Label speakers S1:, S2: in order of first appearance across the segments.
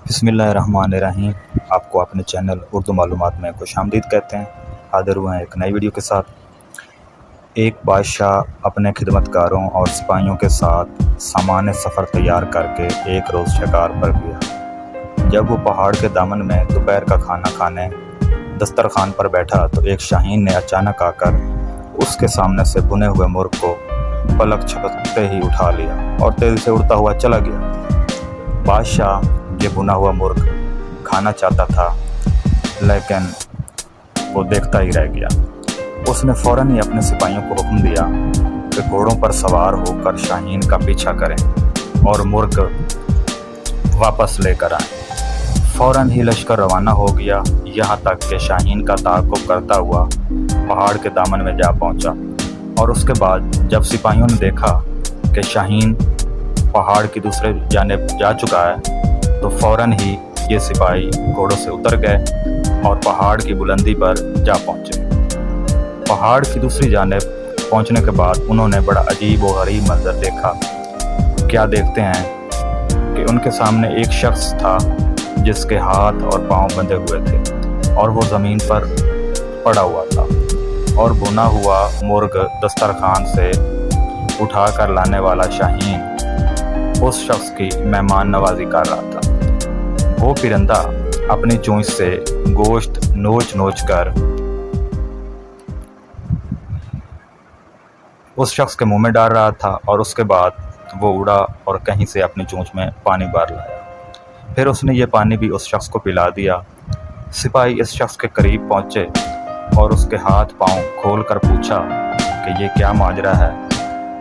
S1: बिस्मिल्लाहिर्रहमानिर्रहीम। आपको अपने चैनल उर्दू मालूमात में खुश आमदीद कहते हैं। हाजिर हुए हैं एक नई वीडियो के साथ। एक बादशाह अपने खिदमतगारों और सिपाहियों के साथ सामान सफ़र तैयार करके एक रोज़ शिकार पर गया। जब वो पहाड़ के दामन में दोपहर का खाना खाने दस्तरखान पर बैठा तो एक शाहीन ने अचानक आकर उसके सामने से बुने हुए मुर्ग को पलक झपकते ही उठा लिया और तेज़ी से उड़ता हुआ चला गया। बादशाह ये बुना हुआ मुर्ग खाना चाहता था, लेकिन वो देखता ही रह गया। उसने फ़ौरन ही अपने सिपाहियों को हुक्म दिया कि घोड़ों पर सवार होकर शाहीन का पीछा करें और मुर्ग वापस लेकर आएं। फ़ौरन ही लश्कर रवाना हो गया, यहाँ तक कि शाहीन का ताक़ुब करता हुआ पहाड़ के दामन में जा पहुँचा। और उसके बाद जब सिपाहियों ने देखा कि शाहीन पहाड़ की दूसरे जानिब जा चुका है तो फ़ौरन ही ये सिपाही घोड़ों से उतर गए और पहाड़ की बुलंदी पर जा पहुँचे। पहाड़ की दूसरी जानिब पहुँचने के बाद उन्होंने बड़ा अजीब और गरीब मंजर देखा। क्या देखते हैं कि उनके सामने एक शख्स था जिसके हाथ और पांव बंधे हुए थे और वो ज़मीन पर पड़ा हुआ था और बुना हुआ मुर्ग दस्तरखान से उठा कर लाने वाला शाहीन उस शख्स की मेहमान नवाजी कर रहा था। वो परिंदा अपनी चोंच से गोश्त नोच नोच कर उस शख्स के मुंह में डाल रहा था और उसके बाद वो उड़ा और कहीं से अपनी चोंच में पानी भर लाया। फिर उसने ये पानी भी उस शख्स को पिला दिया। सिपाही इस शख्स के करीब पहुंचे और उसके हाथ पांव खोल कर पूछा कि ये क्या माजरा है।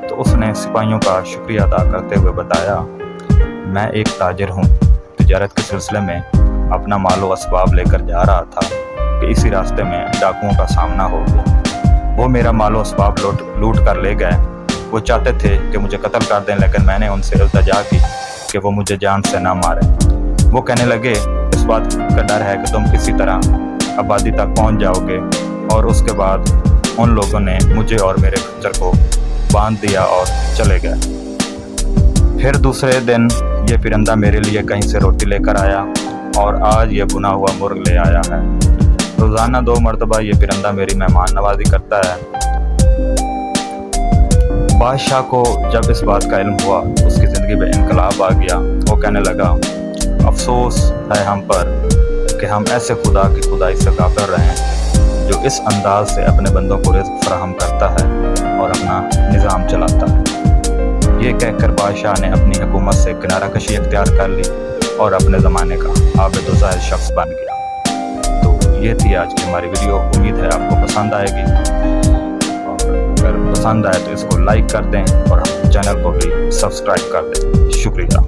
S1: तो उसने सिपाहियों का शुक्रिया अदा करते हुए बताया, मैं एक ताजिर हूँ, तिजारत के सिलसिले में अपना मालो असबाब लेकर जा रहा था कि इसी रास्ते में डाकुओं का सामना हो गया। वो मेरा मालो असबाब लूट कर ले गए। वो चाहते थे कि मुझे कत्ल कर दें, लेकिन मैंने उनसे इल्तिजा की कि वो मुझे जान से ना मारें। वो कहने लगे, इस बात का डर है कि तुम किसी तरह आबादी तक पहुँच जाओगे। और उसके बाद उन लोगों ने मुझे और मेरे खच्चर को बांध दिया और चले गए। फिर दूसरे दिन ये परिंदा मेरे लिए कहीं से रोटी लेकर आया और आज ये बुना हुआ मुर्ग ले आया है। रोज़ाना 2 मरतबा ये परिंदा मेरी मेहमान नवाजी करता है। बादशाह को जब इस बात का इल्म हुआ तो उसकी ज़िंदगी में इनकलाब आ गया। वो कहने लगा, अफसोस है हम पर कि हम ऐसे खुदा की खुदाई से गाफिल रहें जो इस अंदाज से अपने बंदों को रिज़्क़ फराहम करता है और अपना निज़ाम चलाता है। ये कहकर बादशाह ने अपनी हुकूमत से किनारा कशी इख्तियार कर ली और अपने ज़माने का आबिद व ज़ाहिद शख्स बन गया। तो ये थी आज की हमारी वीडियो। उम्मीद है आपको पसंद आएगी, और अगर पसंद आए तो इसको लाइक कर दें और चैनल को भी सब्सक्राइब कर दें। शुक्रिया।